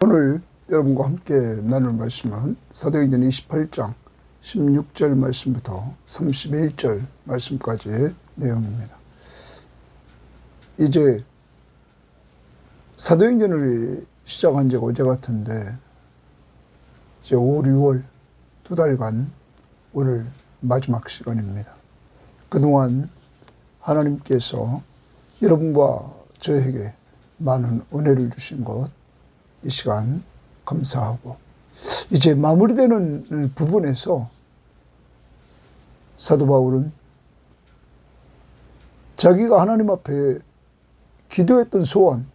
오늘 여러분과 함께 나눌 말씀은 사도행전 28장 16절 말씀부터 31절 말씀까지의 내용입니다. 이제 사도행전을 시작한 지가 어제 같은데 이제 5, 6월 2달간 오늘 마지막 시간입니다. 그동안 하나님께서 여러분과 저에게 많은 은혜를 주신 것, 이 시간 감사하고, 이제 마무리되는 부분에서 사도 바울은 자기가 하나님 앞에 기도했던 소원,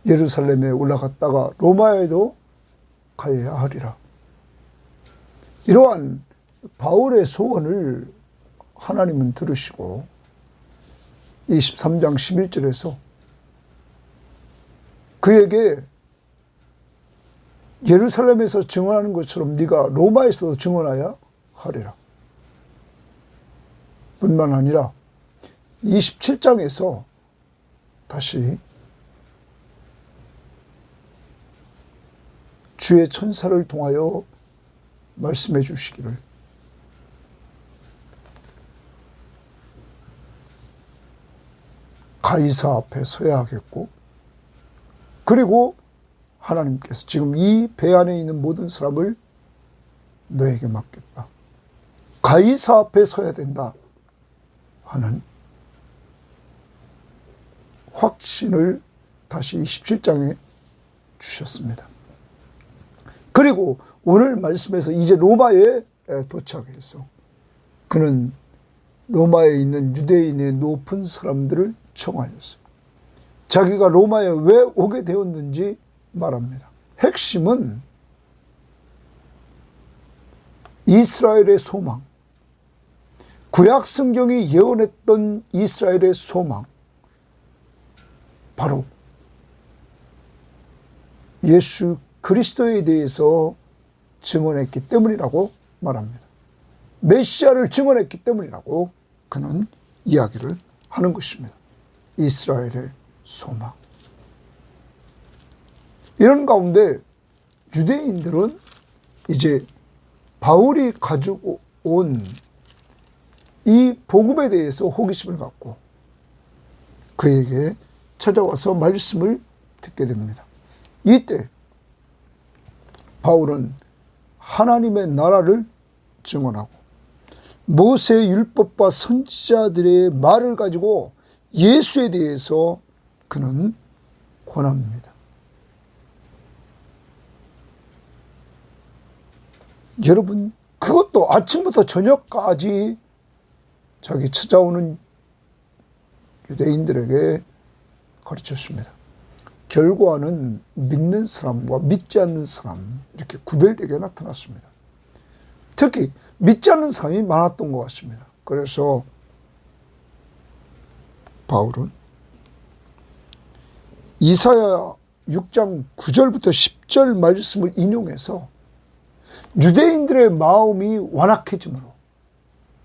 예루살렘에 올라갔다가 로마에도 가야 하리라, 이러한 바울의 소원을 하나님은 들으시고 23장 11절에서 그에게 예루살렘에서 증언하는 것처럼 네가 로마에서도 증언하야 하리라. 뿐만 아니라 27장에서 다시 주의 천사를 통하여 말씀해 주시기를, 가이사 앞에 서야 하겠고, 그리고 하나님께서 지금 이 배 안에 있는 모든 사람을 너에게 맡겼다, 가이사 앞에 서야 된다 하는 확신을 다시 27장에 주셨습니다. 그리고 오늘 말씀에서 이제 로마에 도착해서 그는 로마에 있는 유대인의 높은 사람들을 청하였어요. 자기가 로마에 왜 오게 되었는지 말합니다. 핵심은 이스라엘의 소망, 구약 성경이 예언했던 이스라엘의 소망, 바로 예수 그리스도에 대해서 증언했기 때문이라고 말합니다. 메시아를 증언했기 때문이라고 그는 이야기를 하는 것입니다. 이스라엘의 소망. 이런 가운데 유대인들은 이제 바울이 가지고 온 이 복음에 대해서 호기심을 갖고 그에게 찾아와서 말씀을 듣게 됩니다. 이때 바울은 하나님의 나라를 증언하고 모세의 율법과 선지자들의 말을 가지고 예수에 대해서 그는 권합니다. 여러분, 그것도 아침부터 저녁까지 자기 찾아오는 유대인들에게 가르쳤습니다. 결과는 믿는 사람과 믿지 않는 사람, 이렇게 구별되게 나타났습니다. 특히 믿지 않는 사람이 많았던 것 같습니다. 그래서 바울은 이사야 6장 9절부터 10절 말씀을 인용해서 유대인들의 마음이 완악해짐으로,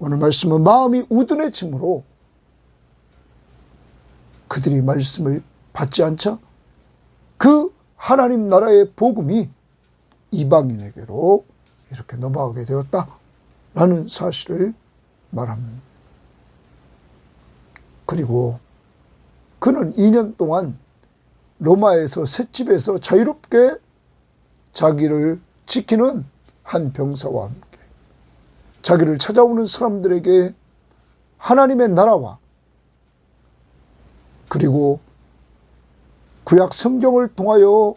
오늘 말씀은 마음이 우둔해짐으로 그들이 말씀을 받지 않자 그 하나님 나라의 복음이 이방인에게로 이렇게 넘어가게 되었다라는 사실을 말합니다. 그리고 그는 2년 동안 로마에서 셋집에서 자유롭게 자기를 지키는 한 병사와 함께 자기를 찾아오는 사람들에게 하나님의 나라와 그리고 구약 성경을 통하여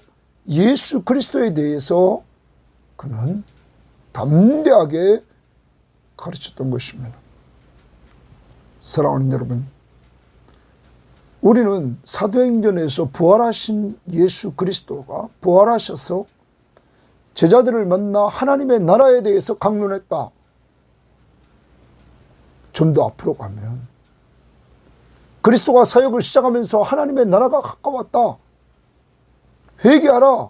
예수 그리스도에 대해서 그는 담대하게 가르쳤던 것입니다. 사랑하는 여러분, 우리는 사도행전에서 부활하신 예수 그리스도가 부활하셔서 제자들을 만나 하나님의 나라에 대해서 강론했다. 좀 더 앞으로 가면 그리스도가 사역을 시작하면서 하나님의 나라가 가까웠다. 회개하라.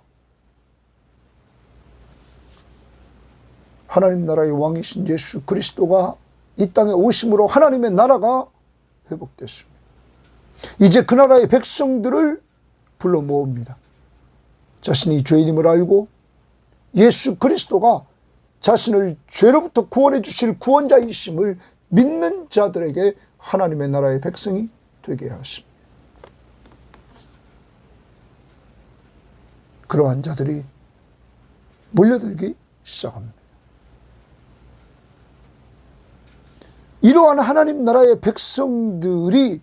하나님 나라의 왕이신 예수 그리스도가 이 땅에 오심으로 하나님의 나라가 회복됐습니다. 이제 그 나라의 백성들을 불러 모읍니다. 자신이 죄인임을 알고 예수 그리스도가 자신을 죄로부터 구원해 주실 구원자이심을 믿는 자들에게 하나님의 나라의 백성이 되게 하십니다. 그러한 자들이 몰려들기 시작합니다. 이러한 하나님 나라의 백성들이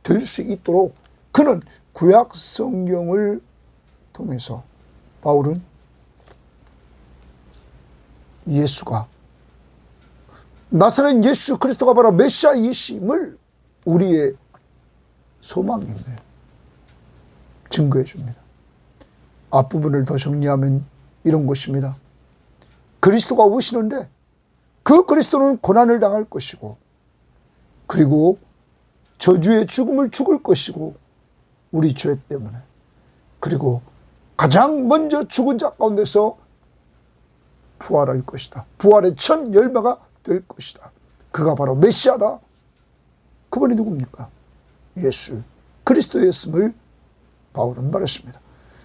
될 수 있도록 그는 구약 성경을 통해서 바울은 예수가 나사렛 예수 그리스도가 바로 메시아이심을 우리의 소망임을 증거해 줍니다. 앞부분을 더 정리하면 이런 것입니다. 그리스도가 오시는데 그 그리스도는 고난을 당할 것이고 그리고 저주의 죽음을 죽을 것이고 우리 죄 때문에 그리고 가장 먼저 죽은 자 가운데서 부활할 것이다. 부활의 첫 열매가 될 것이다. 그가 바로 메시아다. 그분이 누굽니까? 예수 그리스도였음을 바울은 말했습니다.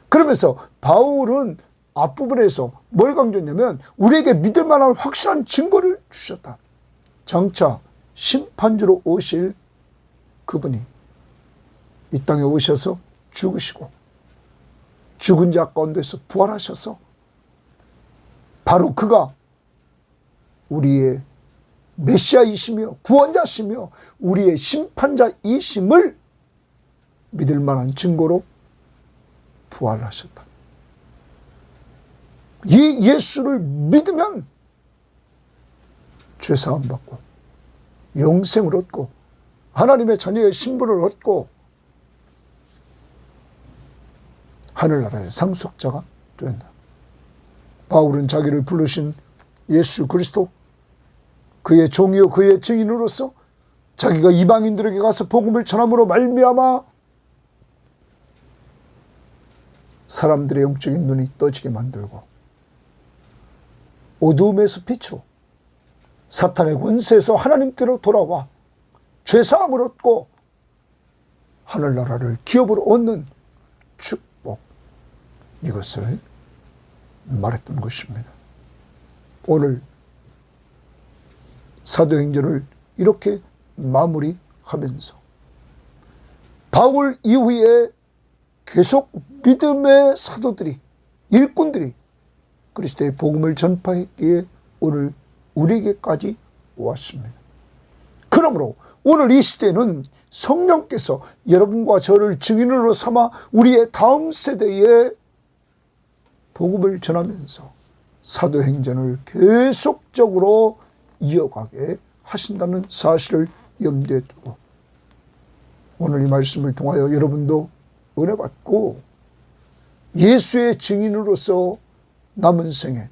그러면서 바울은 앞부분에서 뭘 강조했냐면 우리에게 믿을 만한 확실한 증거를 주셨다. 장차 심판주로 오실 그분이 이 땅에 오셔서 죽으시고 죽은 자 가운데서 부활하셔서 바로 그가 우리의 메시아이시며 구원자시며 우리의 심판자이심을 믿을 만한 증거로 부활하셨다. 이 예수를 믿으면 죄사함 받고 영생을 얻고 하나님의 자녀의 신분을 얻고 하늘나라의 상속자가 된다. 바울은 자기를 부르신 예수 그리스도 그의 종이요 그의 증인으로서 자기가 이방인들에게 가서 복음을 전함으로 말미암아 사람들의 영적인 눈이 떠지게 만들고 어두움에서 빛으로 사탄의 권세에서 하나님께로 돌아와 죄사함을 얻고 하늘나라를 기업으로 얻는 축복, 이것을 말했던 것입니다. 오늘 사도행전을 이렇게 마무리하면서 바울 이후에 계속 믿음의 사도들이, 일꾼들이 그리스도의 복음을 전파했기에 오늘 우리에게까지 왔습니다. 그러므로 오늘 이 시대는 성령께서 여러분과 저를 증인으로 삼아 우리의 다음 세대에 복음을 전하면서 사도행전을 계속적으로 이어가게 하신다는 사실을 염두에 두고 오늘 이 말씀을 통하여 여러분도 은혜 받고 예수의 증인으로서 남은 생에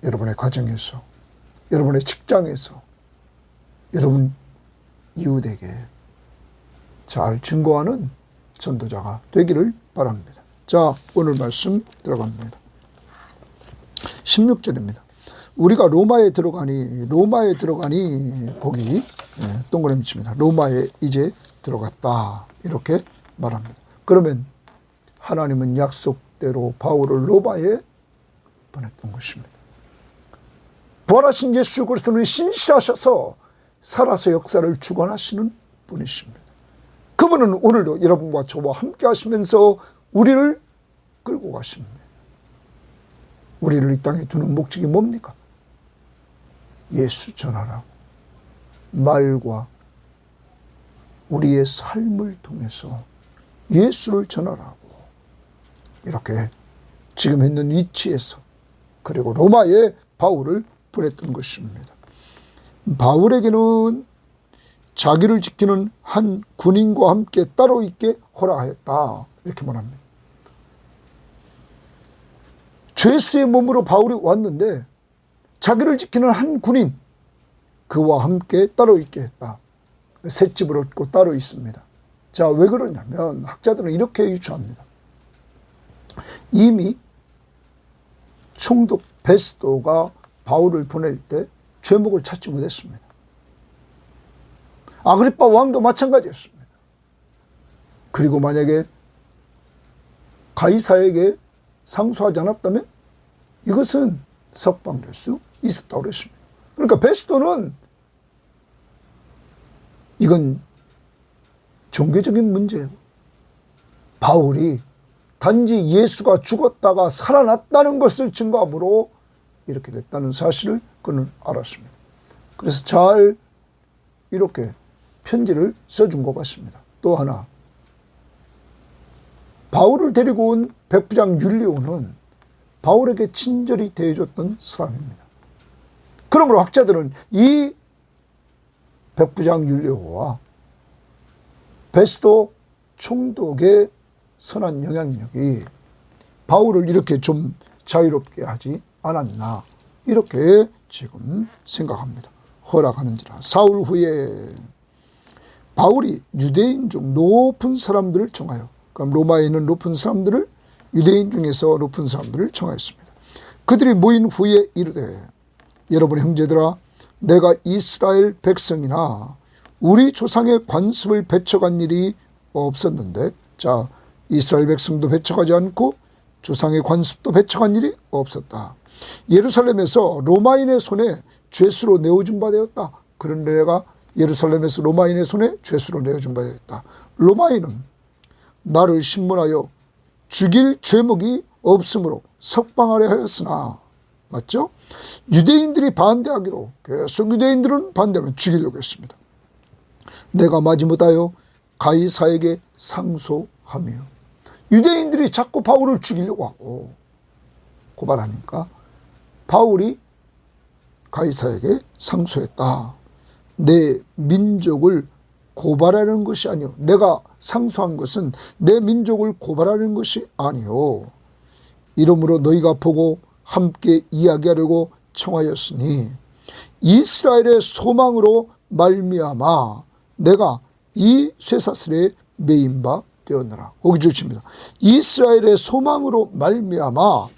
여러분의 가정에서 여러분의 직장에서 여러분 이웃에게 잘 증거하는 전도자가 되기를 바랍니다. 자, 오늘 말씀 들어갑니다. 16절입니다. 우리가 로마에 들어가니 거기 동그라미 칩니다. 로마에 이제 들어갔다 이렇게 말합니다. 그러면 하나님은 약속대로 바울을 로마에 보냈던 것입니다. 부활하신 예수 그리스도는 신실하셔서 살아서 역사를 주관하시는 분이십니다. 그분은 오늘도 여러분과 저와 함께 하시면서 우리를 끌고 가십니다. 우리를 이 땅에 두는 목적이 뭡니까? 예수 전하라고 말과 우리의 삶을 통해서 예수를 전하라고 이렇게 지금 있는 위치에서 그리고 로마에 바울을 보냈던 것입니다. 바울에게는 자기를 지키는 한 군인과 함께 따로 있게 허락하였다 이렇게 말합니다. 죄수의 몸으로 바울이 왔는데 자기를 지키는 한 군인 그와 함께 따로 있게 했다. 새 집을 얻고 따로 있습니다. 자, 왜 그러냐면 학자들은 이렇게 유추합니다. 이미 총독 베스도가 바울을 보낼 때 죄목을 찾지 못했습니다. 아그리빠 왕도 마찬가지였습니다. 그리고 만약에 가이사에게 상소하지 않았다면 이것은 석방될 수 있었다고 그랬습니다. 그러니까 베스토는 이건 종교적인 문제예요. 바울이 단지 예수가 죽었다가 살아났다는 것을 증거함으로 이렇게 됐다는 사실을 그는 알았습니다. 그래서 잘 이렇게 편지를 써준 것 같습니다. 또 하나, 바울을 데리고 온 백부장 율리오는 바울에게 친절히 대해줬던 사람입니다. 그러므로 학자들은 이 백부장 율리오와 베스도 총독의 선한 영향력이 바울을 이렇게 좀 자유롭게 하지 않았나, 이렇게 지금 생각합니다. 허락하는지라. 사울 후에 바울이 유대인 중 높은 사람들을 청하여, 그럼 로마에 있는 높은 사람들을, 유대인 중에서 높은 사람들을 청하였습니다. 그들이 모인 후에 이르되, 여러분 형제들아, 내가 이스라엘 백성이나 우리 조상의 관습을 배척한 일이 없었는데, 자, 이스라엘 백성도 배척하지 않고 조상의 관습도 배척한 일이 없었다. 예루살렘에서 로마인의 손에 죄수로 내어준 바 되었다. 그런데 내가 예루살렘에서 로마인의 손에 죄수로 내어준 바 되었다. 로마인은 나를 신문하여 죽일 죄목이 없으므로 석방하려 하였으나, 맞죠? 유대인들이 반대하기로, 계속 유대인들은 반대하면 죽이려고 했습니다. 내가 마지못하여 가이사에게 상소하며, 유대인들이 자꾸 바울을 죽이려고 하고 고발하니까 바울이 가이사에게 상소했다. 내 민족을 고발하는 것이 아니요, 내가 상소한 것은 내 민족을 고발하는 것이 아니요, 이러므로 너희가 보고 함께 이야기하려고 청하였으니 이스라엘의 소망으로 말미암아 내가 이 쇠사슬에 매인 바 되었노라. 거기 주십니다. 이스라엘의 소망으로 말미암아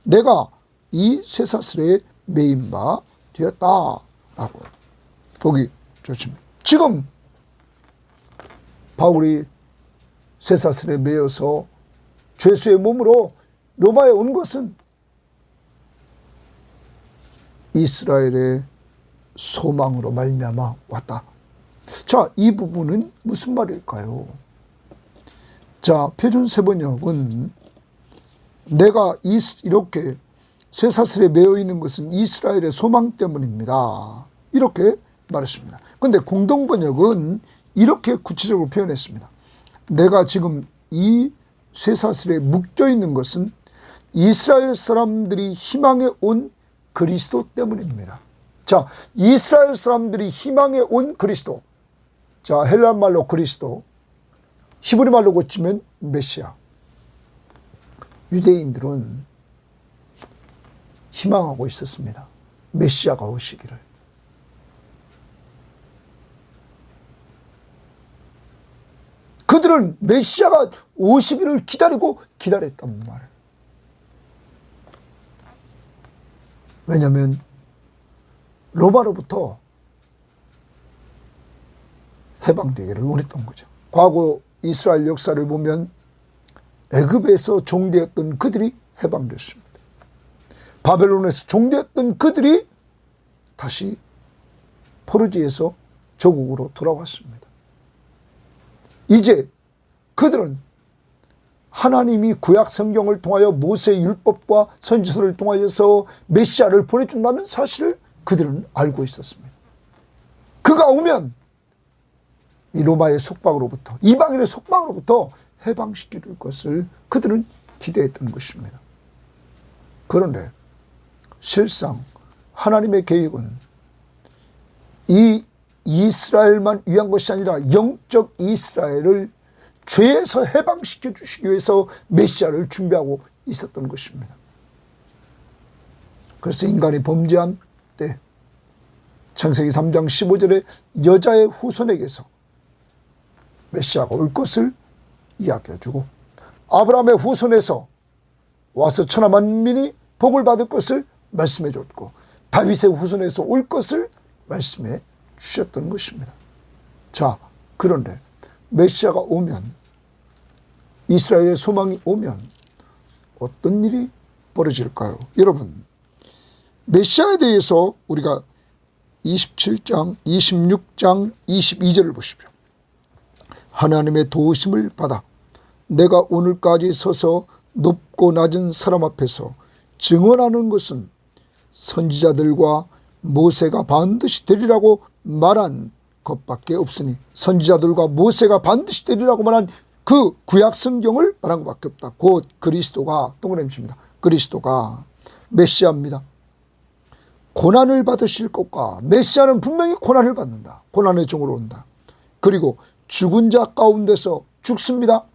내가 이 쇠사슬에 매인 바 되었다라고 거기 좋습니다. 지금 바울이 쇠사슬에 매여서 죄수의 몸으로 로마에 온 것은 이스라엘의 소망으로 말미암아 왔다. 자, 이 부분은 무슨 말일까요? 자, 표준세번역은 내가 이렇게 쇠사슬에 매여 있는 것은 이스라엘의 소망 때문입니다, 이렇게 말했습니다. 그런데 공동번역은 이렇게 구체적으로 표현했습니다. 내가 지금 이 쇠사슬에 묶여 있는 것은 이스라엘 사람들이 희망에 온 그리스도 때문입니다. 자, 이스라엘 사람들이 희망에 온 그리스도. 자, 헬란 말로 그리스도, 히브리 말로 고치면 메시아. 유대인들은 희망하고 있었습니다. 메시아가 오시기를. 그들은 메시아가 오시기를 기다렸단 말. 왜냐하면 로마로부터 해방되기를 원했던 거죠. 과거 이스라엘 역사를 보면 애굽에서 종되었던 그들이 해방됐습니다. 바벨론에서 종되었던 그들이 다시 포르지에서 조국으로 돌아왔습니다. 이제 그들은 하나님이 구약 성경을 통하여 모세의 율법과 선지서를 통하여서 메시아를 보내준다는 사실을 그들은 알고 있었습니다. 그가 오면 이 로마의 속박으로부터, 이방인의 속박으로부터 해방시킬 것을 그들은 기대했던 것입니다. 그런데 실상 하나님의 계획은 이 이스라엘만 위한 것이 아니라 영적 이스라엘을 죄에서 해방시켜 주시기 위해서 메시아를 준비하고 있었던 것입니다. 그래서 인간이 범죄한 때 창세기 3장 15절에 여자의 후손에게서 메시아가 올 것을 이야기해주고, 아브라함의 후손에서 와서 천하 만민이 복을 받을 것을 말씀해줬고, 다윗의 후손에서 올 것을 말씀해 주셨던 것입니다. 자, 그런데 메시아가 오면, 이스라엘의 소망이 오면 어떤 일이 벌어질까요? 여러분, 메시아에 대해서 우리가 27장, 26장, 22절을 보십시오. 하나님의 도우심을 받아 내가 오늘까지 서서 높고 낮은 사람 앞에서 증언하는 것은 선지자들과 모세가 반드시 되리라고 말한 것밖에 없으니, 선지자들과 모세가 반드시 되리라고 말한 그 구약 성경을 말한 것밖에 없다. 곧 그리스도가, 동그라미입니다. 그리스도가 메시아입니다. 고난을 받으실 것과, 메시아는 분명히 고난을 받는다. 고난의 종으로 온다. 그리고 죽은 자 가운데서 죽습니다.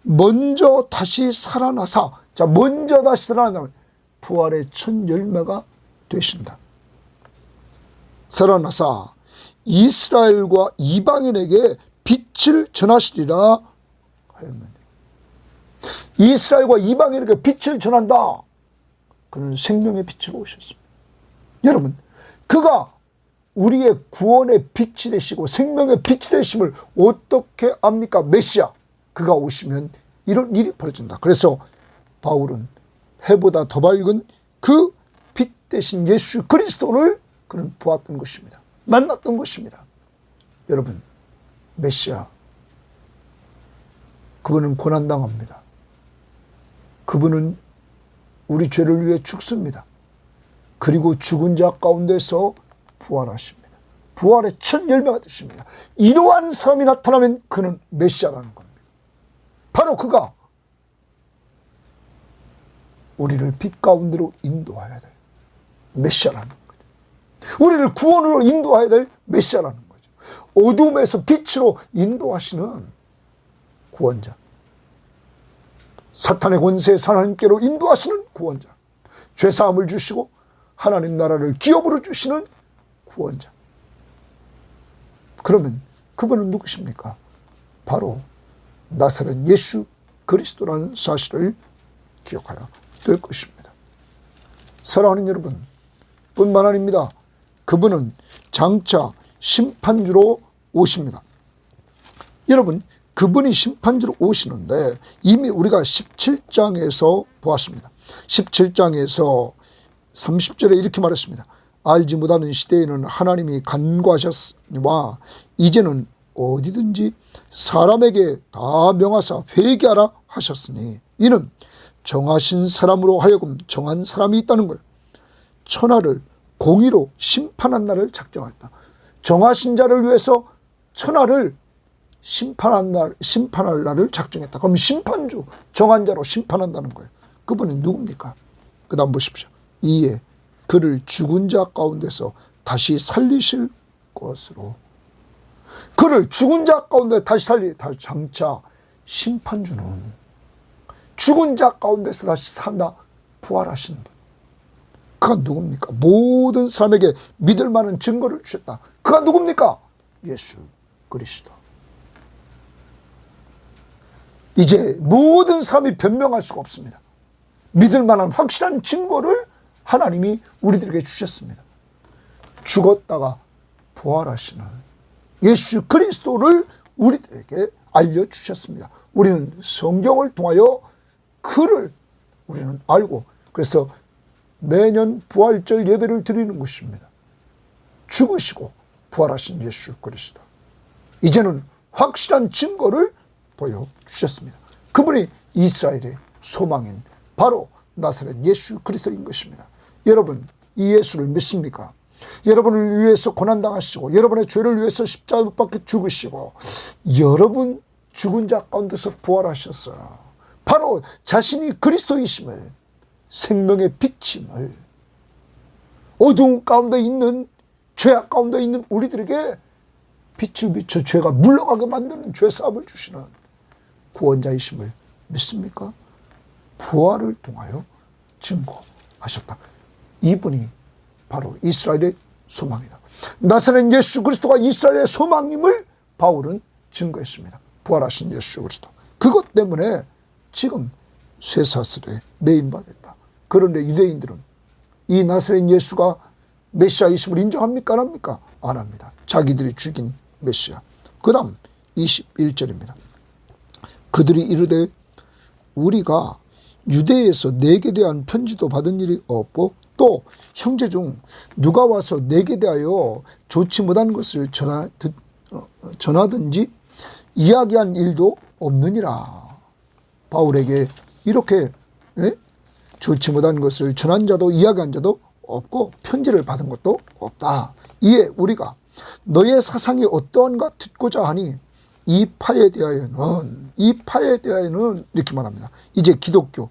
먼저 다시 살아나사, 자, 먼저 다시 살아나면 부활의 첫 열매가 되신다. 살아나사 이스라엘과 이방인에게 빛을 전하시리라 하였느니. 이스라엘과 이방인에게 빛을 전한다. 그는 생명의 빛으로 오셨습니다. 여러분, 그가 우리의 구원의 빛이 되시고 생명의 빛이 되심을 어떻게 압니까? 메시아, 그가 오시면 이런 일이 벌어진다. 그래서 바울은 해보다 더 밝은 그 빛 대신 예수 그리스도를 그는 보았던 것입니다. 만났던 것입니다. 여러분, 메시아, 그분은 고난당합니다. 그분은 우리 죄를 위해 죽습니다. 그리고 죽은 자 가운데서 부활하십니다. 부활의 첫 열매가 되십니다. 이러한 사람이 나타나면 그는 메시아라는 겁니다. 바로 그가 우리를 빛 가운데로 인도해야 될 메시아라는 거죠. 우리를 구원으로 인도해야 될 메시아라는 거죠. 어둠에서 빛으로 인도하시는 구원자, 사탄의 권세에 하나님께로 인도하시는 구원자, 죄사함을 주시고 하나님 나라를 기업으로 주시는 구원자. 그러면 그분은 누구십니까? 바로 나사렛 예수 그리스도라는 사실을 기억하여 될 것입니다. 사랑하는 여러분, 뿐만 아닙니다. 그분은 장차 심판주로 오십니다. 여러분, 그분이 심판주로 오시는데 이미 우리가 17장에서 보았습니다. 17장에서 30절에 이렇게 말했습니다. 알지 못하는 시대에는 하나님이 간구하셨으니와 이제는 어디든지 사람에게 다 명하사 회개하라 하셨으니, 이는 정하신 사람으로 하여금 정한 사람이 있다는 걸, 천하를 공의로 심판한 날을 작정했다. 정하신 자를 위해서 천하를 심판할 날을 작정했다. 그럼 심판주, 정한 자로 심판한다는 거예요. 그분은 누굽니까? 그 다음 보십시오. 이에 그를 죽은 자 가운데서 다시 살리실 것으로. 그를 죽은 자 가운데 다시 장차 심판주는 죽은 자 가운데서 다시 산다, 부활하시는 분. 그가 누굽니까? 모든 사람에게 믿을 만한 증거를 주셨다. 그가 누굽니까? 예수 그리스도. 이제 모든 사람이 변명할 수가 없습니다. 믿을 만한 확실한 증거를 하나님이 우리들에게 주셨습니다. 죽었다가 부활하시는 예수 그리스도를 우리들에게 알려주셨습니다. 우리는 성경을 통하여 그를 우리는 알고, 그래서 매년 부활절 예배를 드리는 것입니다. 죽으시고 부활하신 예수 그리스도. 이제는 확실한 증거를 보여주셨습니다. 그분이 이스라엘의 소망인 바로 나사렛 예수 그리스도인 것입니다. 여러분, 이 예수를 믿습니까? 여러분을 위해서 고난당하시고 여러분의 죄를 위해서 십자가에 못 박혀 죽으시고 여러분 죽은 자 가운데서 부활하셨어요. 바로 자신이 그리스도이심을, 생명의 빛임을, 어두운 가운데 있는, 죄악 가운데 있는 우리들에게 빛을 비춰 죄가 물러가게 만드는 죄사함을 주시는 구원자이심을 믿습니까? 부활을 통하여 증거하셨다. 이분이 바로 이스라엘의 소망이다. 나사렛 예수 그리스도가 이스라엘의 소망임을 바울은 증거했습니다. 부활하신 예수 그리스도. 그것 때문에 지금 쇠사슬에 매인받았다. 그런데 유대인들은 이 나사렛 예수가 메시아이심을 인정합니까? 안 합니까? 안 합니다. 자기들이 죽인 메시아. 그 다음 21절입니다. 그들이 이르되 우리가 유대에서 내게 대한 편지도 받은 일이 없고 또 형제 중 누가 와서 내게 대하여 좋지 못한 것을 전하든지 이야기한 일도 없느니라. 바울에게 이렇게 좋지 못한 것을 전한 자도 이야기한 자도 없고 편지를 받은 것도 없다. 이에 우리가 너의 사상이 어떠한가 듣고자 하니 이 파에 대하여는 이렇게 말합니다. 이제 기독교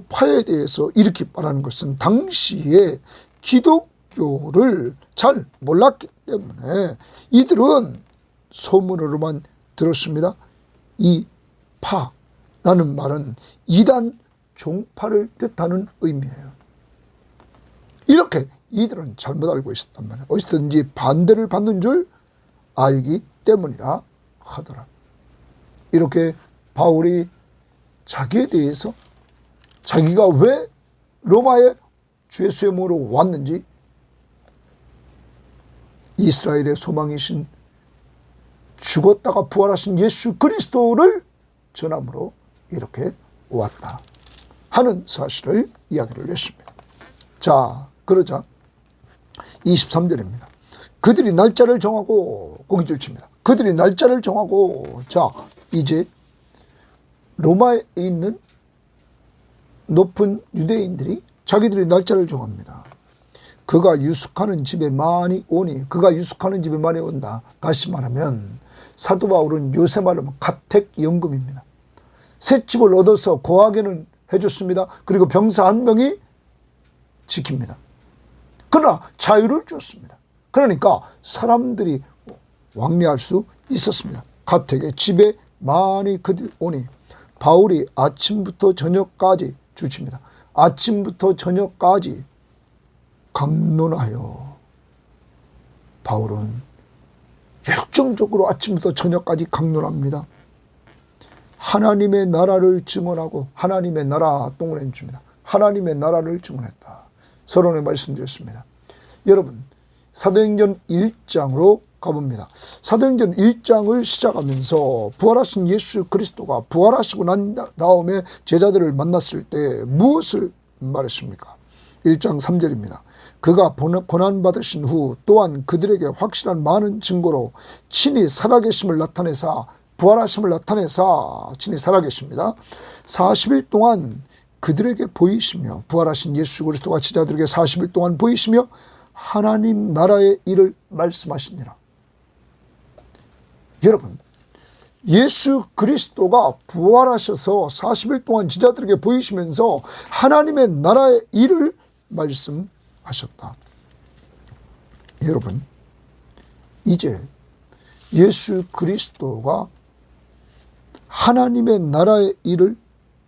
파에 대해서 이렇게 말하는 것은 당시에 기독교를 잘 몰랐기 때문에 이들은 소문으로만 들었습니다. 이 파라는 말은 이단 종파를 뜻하는 의미예요. 이렇게 이들은 잘못 알고 있었단 말이에요. 어디서든지 반대를 받는 줄 알기 때문이라 하더라. 이렇게 바울이 자기에 대해서 자기가 왜 로마에 죄수의 몸으로 왔는지 이스라엘의 소망이신 죽었다가 부활하신 예수 그리스도를 전함으로 이렇게 왔다 하는 사실을 이야기를 했습니다. 자, 그러자 23절입니다. 그들이 날짜를 정하고 고기줄 칩니다. 그들이 날짜를 정하고 자 이제 로마에 있는 높은 유대인들이 자기들이 날짜를 정합니다. 그가 유숙하는 집에 많이 오니 그가 유숙하는 집에 많이 온다. 다시 말하면 사도 바울은 요새 말하면 가택연금입니다. 새 집을 얻어서 거하게는 해줬습니다. 그리고 병사 한 명이 지킵니다. 그러나 자유를 줬습니다. 그러니까 사람들이 왕래할 수 있었습니다. 가택에 집에 많이 그들 오니 바울이 아침부터 저녁까지 주칩니다. 아침부터 저녁까지 강론하여 바울은 열정적으로 아침부터 저녁까지 강론합니다. 하나님의 나라를 증언하고 하나님의 나라 동그라미 줍니다. 하나님의 나라를 증언했다. 서론에 말씀드렸습니다. 여러분 사도행전 1장으로 가봅니다. 사도행전 1장을 시작하면서 부활하신 예수 그리스도가 부활하시고 난 다음에 제자들을 만났을 때 무엇을 말했습니까? 1장 3절입니다. 그가 고난받으신 후 또한 그들에게 확실한 많은 증거로 친히 살아계심을 나타내사 부활하심을 나타내사 친히 살아계십니다. 40일 동안 그들에게 보이시며 부활하신 예수 그리스도가 제자들에게 40일 동안 보이시며 하나님 나라의 일을 말씀하시니라. 여러분 예수 그리스도가 부활하셔서 40일 동안 제자들에게 보이시면서 하나님의 나라의 일을 말씀하셨다. 여러분 이제 예수 그리스도가 하나님의 나라의 일을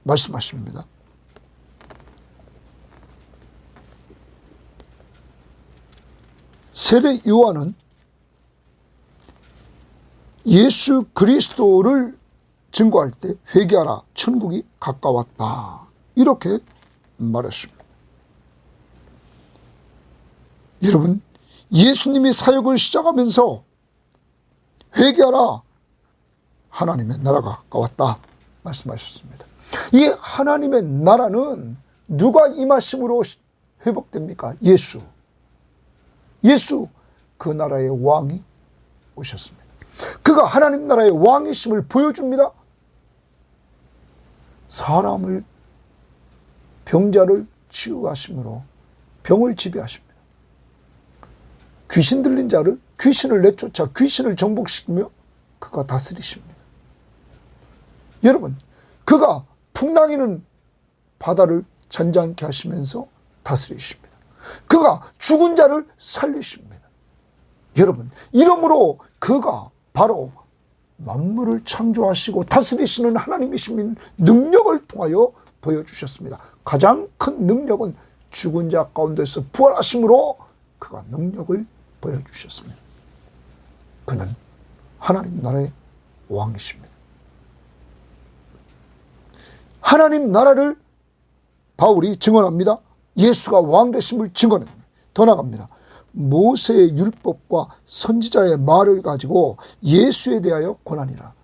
말씀하십니다. 세례 요한은 예수 그리스도를 증거할 때 회개하라 천국이 가까웠다 이렇게 말했습니다. 여러분 예수님이 사역을 시작하면서 회개하라 하나님의 나라가 가까웠다 말씀하셨습니다. 이 하나님의 나라는 누가 임하심으로 회복됩니까? 예수 그 나라의 왕이 오셨습니다. 그가 하나님 나라의 왕이심을 보여줍니다. 사람을 병자를 치유하심으로 병을 지배하십니다. 귀신 들린 자를 귀신을 내쫓아 귀신을 정복시키며 그가 다스리십니다. 여러분 그가 풍랑이는 바다를 잔잔케 하시면서 다스리십니다. 그가 죽은 자를 살리십니다. 여러분 이러므로 그가 바로 만물을 창조하시고 다스리시는 하나님이신 능력을 통하여 보여주셨습니다. 가장 큰 능력은 죽은 자 가운데서 부활하심으로 그가 능력을 보여주셨습니다. 그는 하나님 나라의 왕이십니다. 하나님 나라를 바울이 증언합니다. 예수가 왕 되심을 증언합니다. 더 나아갑니다. 모세의 율법과 선지자의 말을 가지고 예수에 대하여 고난이라.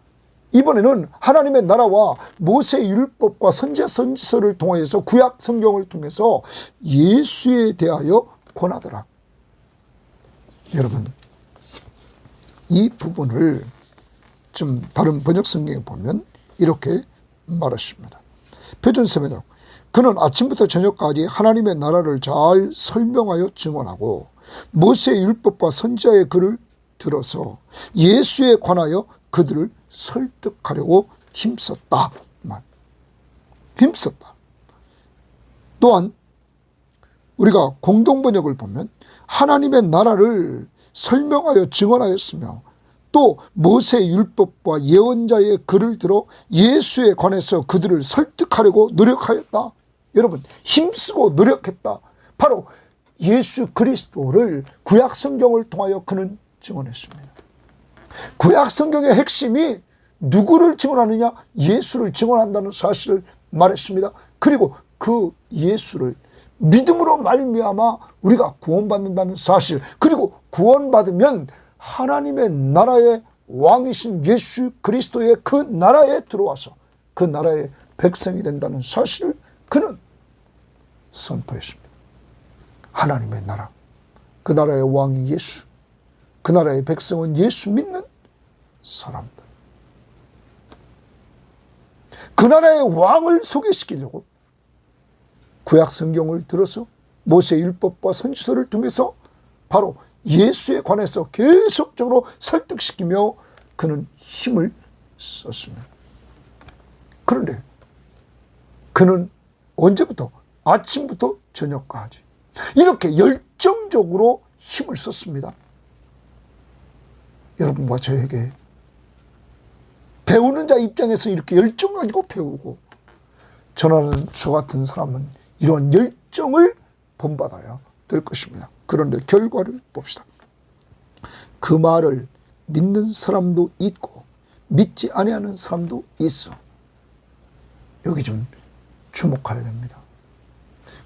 이번에는 하나님의 나라와 모세의 율법과 선지자 선지서를 통하여서 구약 성경을 통해서 예수에 대하여 권하더라. 여러분, 이 부분을 좀 다른 번역 성경에 보면 이렇게 말하십니다. 표준세번역. 그는 아침부터 저녁까지 하나님의 나라를 잘 설명하여 증언하고 모세의 율법과 선지자의 글을 들어서 예수에 관하여 그들을 설득하려고 힘썼다. 힘썼다. 또한 우리가 공동번역을 보면 하나님의 나라를 설명하여 증언하였으며 또 모세의 율법과 예언자의 글을 들어 예수에 관해서 그들을 설득하려고 노력하였다. 여러분, 힘쓰고 노력했다. 바로 예수 그리스도를 구약 성경을 통하여 그는 증언했습니다. 구약 성경의 핵심이 누구를 증언하느냐? 예수를 증언한다는 사실을 말했습니다. 그리고 그 예수를 믿음으로 말미암아 우리가 구원받는다는 사실, 그리고 구원받으면 하나님의 나라의 왕이신 예수 그리스도의 그 나라에 들어와서 그 나라의 백성이 된다는 사실을 그는 선포했습니다. 하나님의 나라, 그 나라의 왕이 예수, 그 나라의 백성은 예수 믿는 사람들. 그 나라의 왕을 소개시키려고 구약 성경을 들어서 모세의 율법과 선지서를 통해서 바로 예수에 관해서 계속적으로 설득시키며 그는 힘을 썼습니다. 그런데 그는 언제부터? 아침부터 저녁까지 이렇게 열정적으로 힘을 썼습니다. 여러분과 저에게 배우는 자 입장에서 이렇게 열정 가지고 배우고, 저는 저 같은 사람은 이런 열정을 본받아야 될 것입니다. 그런데 결과를 봅시다. 그 말을 믿는 사람도 있고 믿지 아니하는 사람도 있어. 여기 좀 주목해야 됩니다.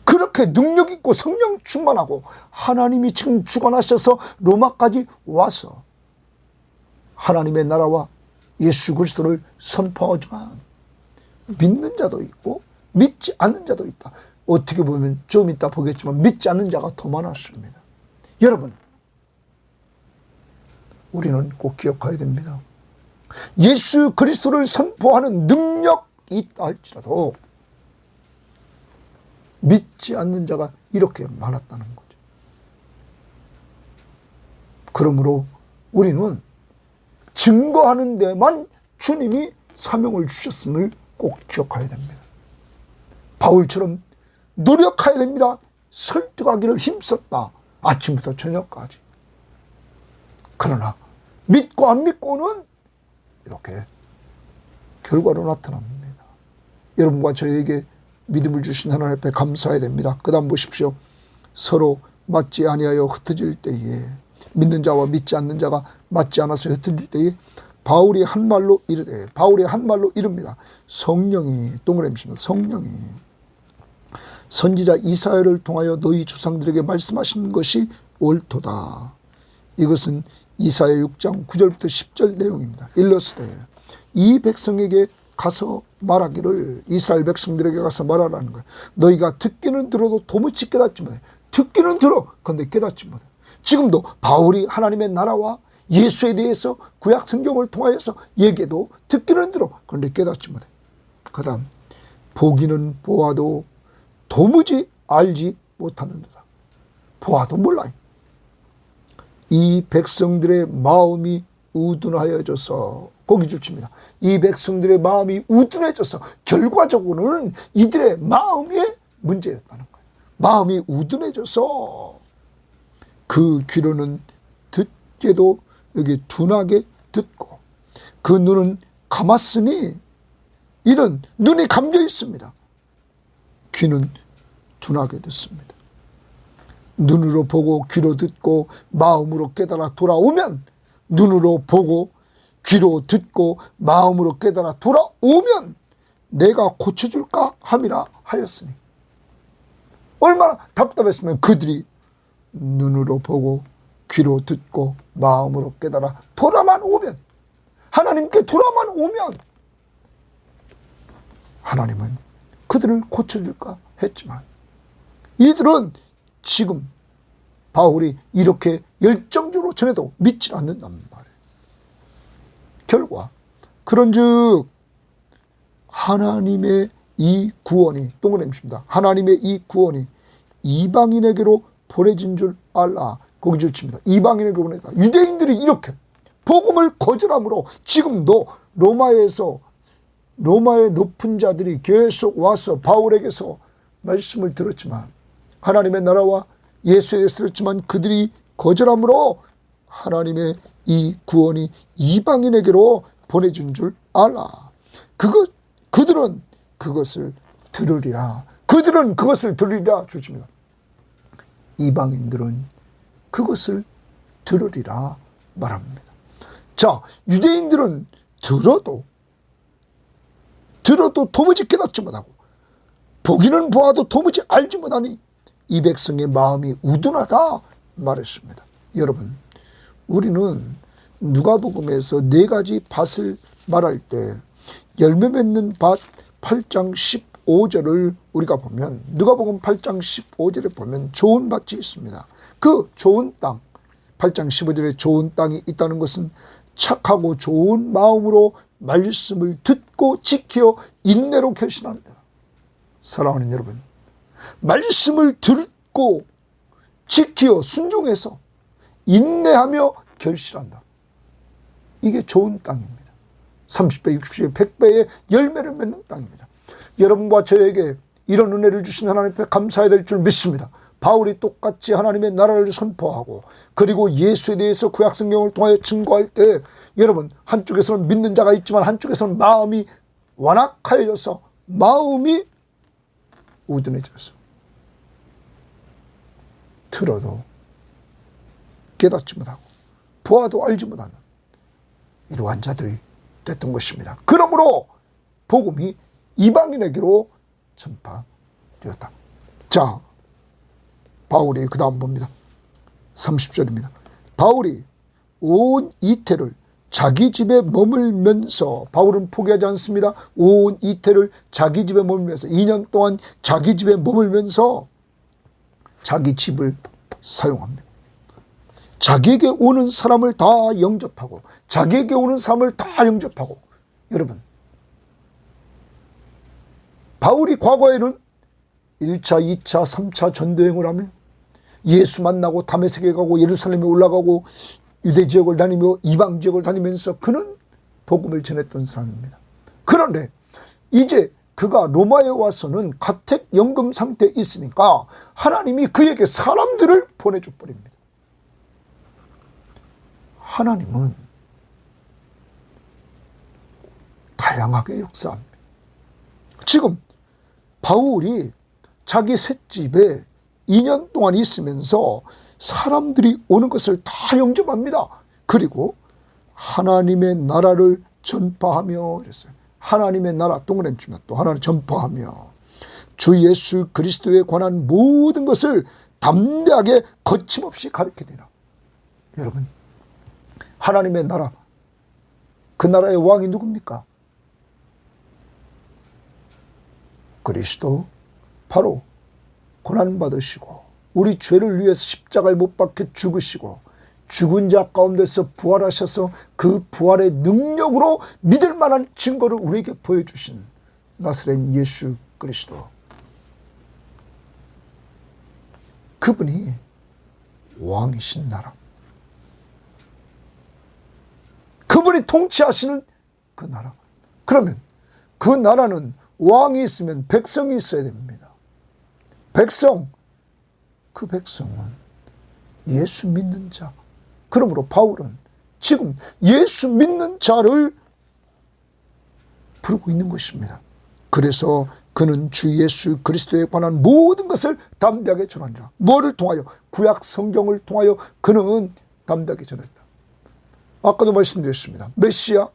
그렇게 능력 있고 성령 충만하고 하나님이 지금 주관하셔서 로마까지 와서 하나님의 나라와 예수 그리스도를 선포하지만 믿는 자도 있고 믿지 않는 자도 있다. 어떻게 보면 좀 이따 보겠지만 믿지 않는 자가 더 많았습니다. 여러분, 우리는 꼭 기억해야 됩니다. 예수 그리스도를 선포하는 능력이 있다 할지라도 믿지 않는 자가 이렇게 많았다는 거죠. 그러므로 우리는 증거하는 데만 주님이 사명을 주셨음을 꼭 기억해야 됩니다. 바울처럼 노력해야 됩니다. 설득하기를 힘썼다. 아침부터 저녁까지. 그러나 믿고 안 믿고는 이렇게 결과로 나타납니다. 여러분과 저에게 믿음을 주신 하나님 앞에 감사해야 됩니다. 그 다음 보십시오. 서로 맞지 아니하여 흩어질 때에, 믿는 자와 믿지 않는 자가 맞지 않아서 흩어질 때에 바울이 한 말로 이릅니다. 성령이, 동그라미입니다. 성령이 선지자 이사야를 통하여 너희 조상들에게 말씀하신 것이 옳도다. 이것은 이사야 6장 9절부터 10절 내용입니다. 일러스되 이 백성에게 가서 말하기를, 이스라엘 백성들에게 가서 말하라는 거예요. 너희가 듣기는 들어도 도무지 깨닫지 못해. 듣기는 들어, 그런데 깨닫지 못해. 지금도 바울이 하나님의 나라와 예수에 대해서 구약 성경을 통하여서 얘기해도 듣기는 들어, 그런데 깨닫지 못해. 그 다음 보기는 보아도 도무지 알지 못하는도다. 보아도 몰라. 이 백성들의 마음이 우둔하여져서, 거기 줄칩니다. 이 백성들의 마음이 우둔해져서 결과적으로는 이들의 마음이 문제였다는 거예요. 마음이 우둔해져서 그 귀로는 듣게도 여기 둔하게 듣고 그 눈은 감았으니 이는 눈이 감겨 있습니다. 귀는 둔하게 듣습니다. 눈으로 보고 귀로 듣고 마음으로 깨달아 돌아오면, 눈으로 보고 귀로 듣고 마음으로 깨달아 돌아오면 내가 고쳐줄까 함이라 하였으니. 얼마나 답답했으면 그들이 눈으로 보고 귀로 듣고 마음으로 깨달아 돌아만 오면, 하나님께 돌아만 오면 하나님은 그들을 고쳐줄까 했지만 이들은 지금 바울이 이렇게 열정적으로 전해도 믿지 않는단 말이에요. 결과 그런즉 하나님의 이 구원이 동그라미입니다. 하나님의 이 구원이 이방인에게로 보내진 줄 알라. 거기 줄칩니다. 이방인에게로 보내다. 유대인들이 이렇게 복음을 거절함으로 지금도 로마의 높은 자들이 계속 와서 바울에게서 말씀을 들었지만 하나님의 나라와 예수에 대해서 들었지만 그들이 거절함으로 하나님의 이 구원이 이방인에게로 보내준 줄 알라. 그들은 그것을 들으리라. 그들은 그것을 들으리라 주십니다. 이방인들은 그것을 들으리라 말합니다. 자, 유대인들은 들어도 도무지 깨닫지 못하고 보기는 보아도 도무지 알지 못하니 이 백성의 마음이 우둔하다 말했습니다. 여러분, 우리는 누가복음에서 4가지 밭을 말할 때 열매 맺는 밭 8장 15절을 우리가 보면 누가복음 8장 15절에 보면 좋은 밭이 있습니다. 그 좋은 땅 8장 15절에 좋은 땅이 있다는 것은 착하고 좋은 마음으로 말씀을 듣고 지켜 인내로 결신합니다. 사랑하는 여러분, 말씀을 듣고 지키어 순종해서 인내하며 결실한다. 이게 좋은 땅입니다. 30배, 60배, 100배의 열매를 맺는 땅입니다. 여러분과 저에게 이런 은혜를 주신 하나님 앞에 감사해야 될 줄 믿습니다. 바울이 똑같이 하나님의 나라를 선포하고 그리고 예수에 대해서 구약성경을 통하여 증거할 때 여러분, 한쪽에서는 믿는 자가 있지만 한쪽에서는 마음이 완악하여져서 마음이 우둔해져서 들어도 깨닫지 못하고 보아도 알지 못하는 이러한 자들이 됐던 것입니다. 그러므로 복음이 이방인에게로 전파되었다. 자, 바울이 그 다음 봅니다. 30절입니다. 바울이 온 이태를 자기 집에 머물면서, 바울은 포기하지 않습니다. 온 이태를 자기 집에 머물면서 2년 동안 자기 집에 머물면서 자기 집을 사용합니다. 자기에게 오는 사람을 다 영접하고 자기에게 오는 사람을 다 영접하고 여러분, 바울이 과거에는 1차, 2차, 3차 전도행을 하며 예수 만나고 다메섹에 가고 예루살렘에 올라가고 유대 지역을 다니며 이방 지역을 다니면서 그는 복음을 전했던 사람입니다. 그런데 이제 그가 로마에 와서는 가택연금 상태에 있으니까 하나님이 그에게 사람들을 보내줘 버립니다. 하나님은 다양하게 역사합니다. 지금 바울이 자기 셋집에 2년 동안 있으면서 사람들이 오는 것을 다 영접합니다. 그리고 하나님의 나라를 전파하며 그랬어요. 하나님의 나라 동그라미 치면 또 하나를 전파하며 주 예수 그리스도에 관한 모든 것을 담대하게 거침없이 가르치니라. 여러분, 하나님의 나라, 그 나라의 왕이 누굽니까? 그리스도, 바로 고난받으시고 우리 죄를 위해서 십자가에 못 박혀 죽으시고 죽은 자 가운데서 부활하셔서 그 부활의 능력으로 믿을 만한 증거를 우리에게 보여주신 나사렛 예수 그리스도, 그분이 왕이신 나라, 그분이 통치하시는 그 나라. 그러면 그 나라는 왕이 있으면 백성이 있어야 됩니다. 백성, 그 백성은 예수 믿는 자. 그러므로 바울은 지금 예수 믿는 자를 부르고 있는 것입니다. 그래서 그는 주 예수 그리스도에 관한 모든 것을 담대하게 전한다. 뭐를 통하여? 구약 성경을 통하여 그는 담대하게 전했다. 아까도 말씀드렸습니다. 메시아,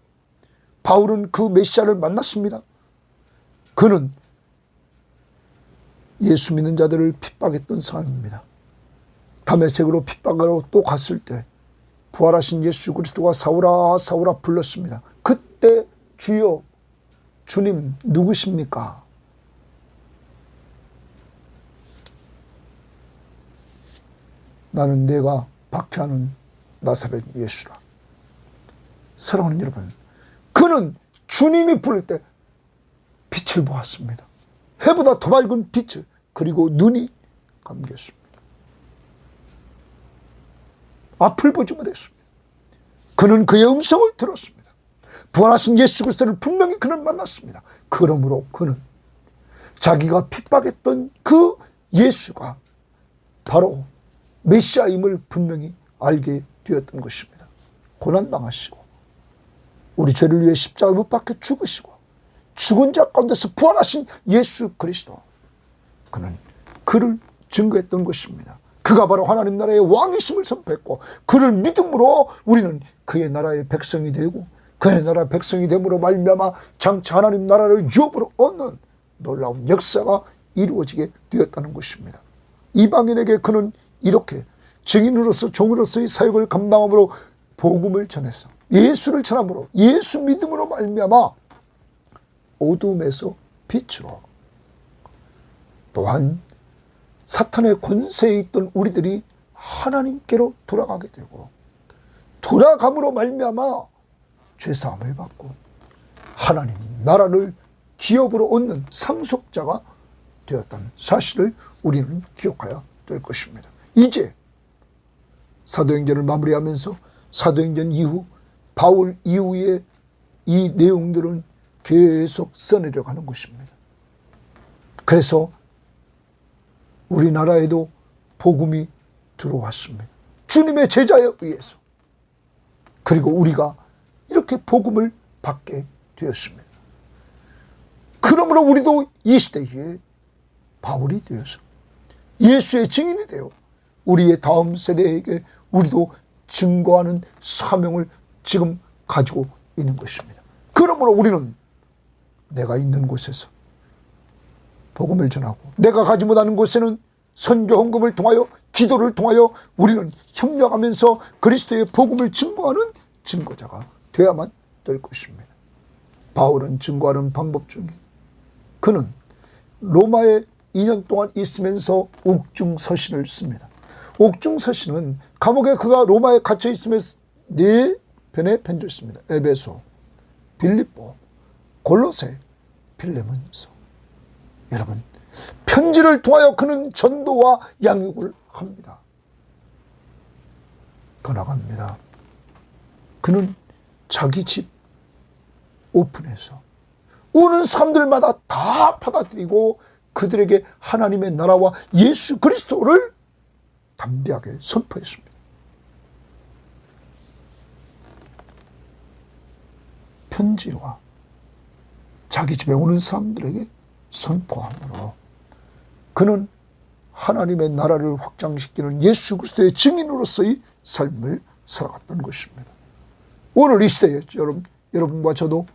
바울은 그 메시아를 만났습니다. 그는 예수 믿는 자들을 핍박했던 사람입니다. 다메섹으로 핍박하러 또 갔을 때 부활하신 예수 그리스도가 사울아 사울아 불렀습니다. 그때 주여 주님 누구십니까? 나는 내가 박해하는 나사렛 예수라. 사랑하는 여러분, 그는 주님이 부를 때 빛을 보았습니다. 해보다 더 밝은 빛을, 그리고 눈이 감겼습니다. 앞을 보지 못했습니다. 그는 그의 음성을 들었습니다. 부활하신 예수 그리스도를 분명히 그는 만났습니다. 그러므로 그는 자기가 핍박했던 그 예수가 바로 메시아임을 분명히 알게 되었던 것입니다. 고난당하시고 우리 죄를 위해 십자가에 못 박혀 죽으시고 죽은 자 가운데서 부활하신 예수 그리스도, 그는 그를 증거했던 것입니다. 그가 바로 하나님 나라의 왕이심을 선포했고, 그를 믿음으로 우리는 그의 나라의 백성이 되고, 그의 나라의 백성이 됨으로 말미암아 장차 하나님 나라를 유업으로 얻는 놀라운 역사가 이루어지게 되었다는 것입니다. 이방인에게 그는 이렇게 증인으로서 종으로서의 사역을 감당함으로 복음을 전해서 예수를 전함으로, 예수 믿음으로 말미암아 어둠에서 빛으로, 또한 사탄의 권세에 있던 우리들이 하나님께로 돌아가게 되고, 돌아감으로 말미암아 죄사함을 받고 하나님 나라를 기업으로 얻는 상속자가 되었다는 사실을 우리는 기억해야 될 것입니다. 이제 사도행전을 마무리하면서 사도행전 이후 바울 이후에 이 내용들은 계속 써내려가는 것입니다. 그래서 우리나라에도 복음이 들어왔습니다. 주님의 제자에 의해서. 그리고 우리가 이렇게 복음을 받게 되었습니다. 그러므로 우리도 이 시대에 바울이 되어서 예수의 증인이 되어 우리의 다음 세대에게 우리도 증거하는 사명을 지금 가지고 있는 것입니다. 그러므로 우리는 내가 있는 곳에서 복음을 전하고, 내가 가지 못하는 곳에는 선교 헌금을 통하여, 기도를 통하여 우리는 협력하면서 그리스도의 복음을 증거하는 증거자가 되어야만 될 것입니다. 바울은 증거하는 방법 중에 그는 로마에 2년 동안 있으면서 옥중서신을 씁니다. 옥중서신은 감옥에 그가 로마에 갇혀 있으며 4편의 편지를 씁니다. 에베소, 빌립보, 골로새, 빌레몬서. 여러분, 편지를 통하여 그는 전도와 양육을 합니다. 더 나갑니다. 그는 자기 집 오픈해서 오는 사람들마다 다 받아들이고 그들에게 하나님의 나라와 예수 그리스도를 담대하게 선포했습니다. 편지와 자기 집에 오는 사람들에게 선포함으로 그는 하나님의 나라를 확장시키는 예수 그리스도의 증인으로서의 삶을 살아갔던 것입니다. 오늘 이 시대에 여러분과 저도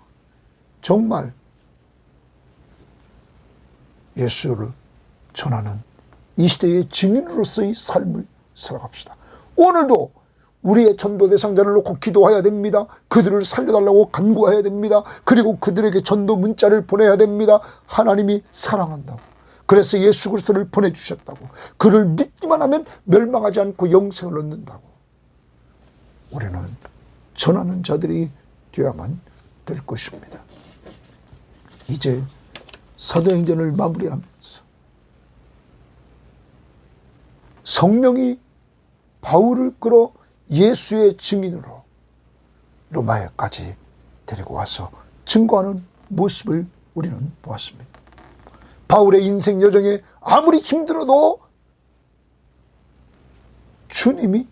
정말 예수를 전하는 이 시대의 증인으로서의 삶을 살아갑시다. 오늘도 우리의 전도 대상자를 놓고 기도해야 됩니다. 그들을 살려달라고 간구해야 됩니다. 그리고 그들에게 전도 문자를 보내야 됩니다. 하나님이 사랑한다고, 그래서 예수 그리스도를 보내주셨다고, 그를 믿기만 하면 멸망하지 않고 영생을 얻는다고, 우리는 전하는 자들이 되어야만 될 것입니다. 이제 사도행전을 마무리하면서 성령이 바울을 끌어 예수의 증인으로 로마에까지 데리고 와서 증거하는 모습을 우리는 보았습니다. 바울의 인생 여정에 아무리 힘들어도 주님이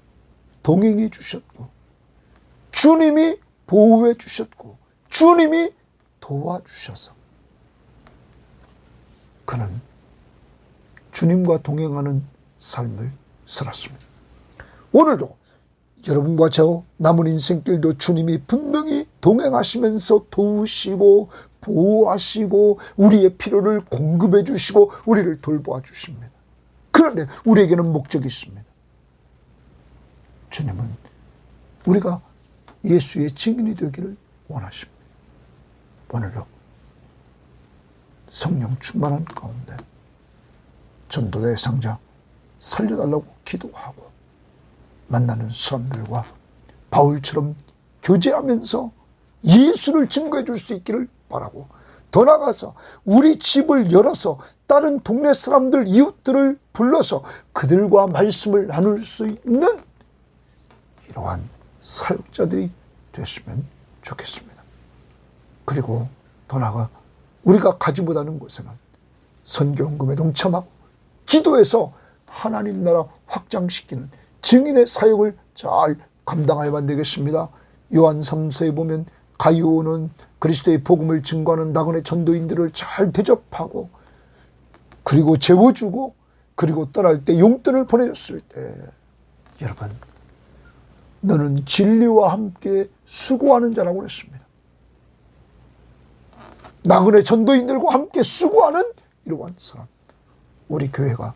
동행해 주셨고, 주님이 보호해 주셨고, 주님이 도와주셔서 그는 주님과 동행하는 삶을 살았습니다. 오늘도 여러분과 저 남은 인생길도 주님이 분명히 동행하시면서 도우시고 보호하시고 우리의 필요를 공급해 주시고 우리를 돌보아 주십니다. 그런데 우리에게는 목적이 있습니다. 주님은 우리가 예수의 증인이 되기를 원하십니다. 오늘도 성령 충만한 가운데 전도의 상자 살려달라고 기도하고 만나는 사람들과 바울처럼 교제하면서 예수를 증거해 줄 수 있기를 바라고, 더 나아가서 우리 집을 열어서 다른 동네 사람들, 이웃들을 불러서 그들과 말씀을 나눌 수 있는 이러한 사역자들이 됐으면 좋겠습니다. 그리고 더 나아가 우리가 가지 못하는 곳에는 선교헌금에 동참하고 기도해서 하나님 나라 확장시키는 증인의 사역을 잘 감당해야만 되겠습니다. 요한 3서에 보면 가이오는 그리스도의 복음을 증거하는 나그네 전도인들을 잘 대접하고 그리고 재워주고 그리고 떠날 때 용돈을 보내줬을 때, 여러분, 너는 진리와 함께 수고하는 자라고 그랬습니다. 나그네 전도인들과 함께 수고하는 이러한 사람, 우리 교회가,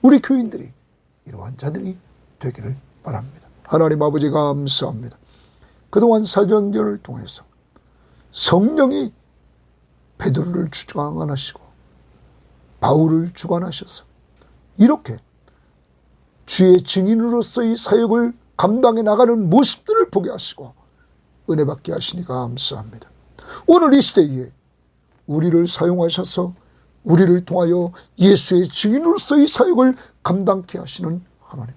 우리 교인들이 이러한 자들이 되기를 바랍니다. 하나님 아버지 감사합니다. 그동안 사도행전을 통해서 성령이 베드로를 주관하시고 바울을 주관하셔서 이렇게 주의 증인으로서의 사역을 감당해 나가는 모습들을 보게 하시고 은혜 받게 하시니 감사합니다. 오늘 이 시대에 우리를 사용하셔서 우리를 통하여 예수의 증인으로서의 사역을 감당케 하시는 하나님,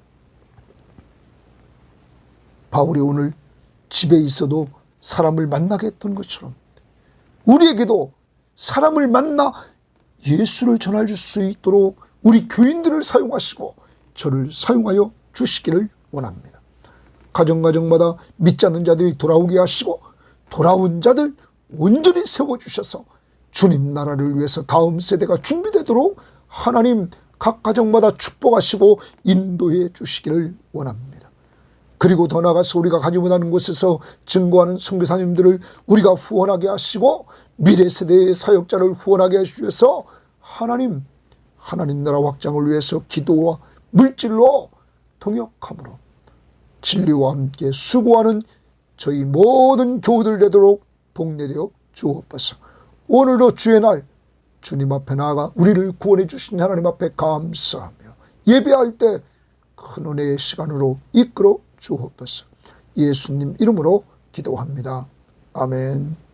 바울이 오늘 집에 있어도 사람을 만나게 했던 것처럼 우리에게도 사람을 만나 예수를 전할 수 있도록 우리 교인들을 사용하시고 저를 사용하여 주시기를 원합니다. 가정가정마다 믿지 않는 자들이 돌아오게 하시고 돌아온 자들 온전히 세워주셔서 주님 나라를 위해서 다음 세대가 준비되도록 하나님 각 가정마다 축복하시고 인도해 주시기를 원합니다. 그리고 더 나아가서 우리가 가지 못하는 곳에서 증거하는 선교사님들을 우리가 후원하게 하시고 미래 세대의 사역자를 후원하게 해주셔서 하나님 나라 확장을 위해서 기도와 물질로 동역함으로 진리와 함께 수고하는 저희 모든 교우들 되도록 복내려 주옵소서. 오늘도 주의 날 주님 앞에 나아가 우리를 구원해 주신 하나님 앞에 감사하며 예배할 때 큰 은혜의 시간으로 이끌어 주옵소서. 예수님 이름으로 기도합니다. 아멘.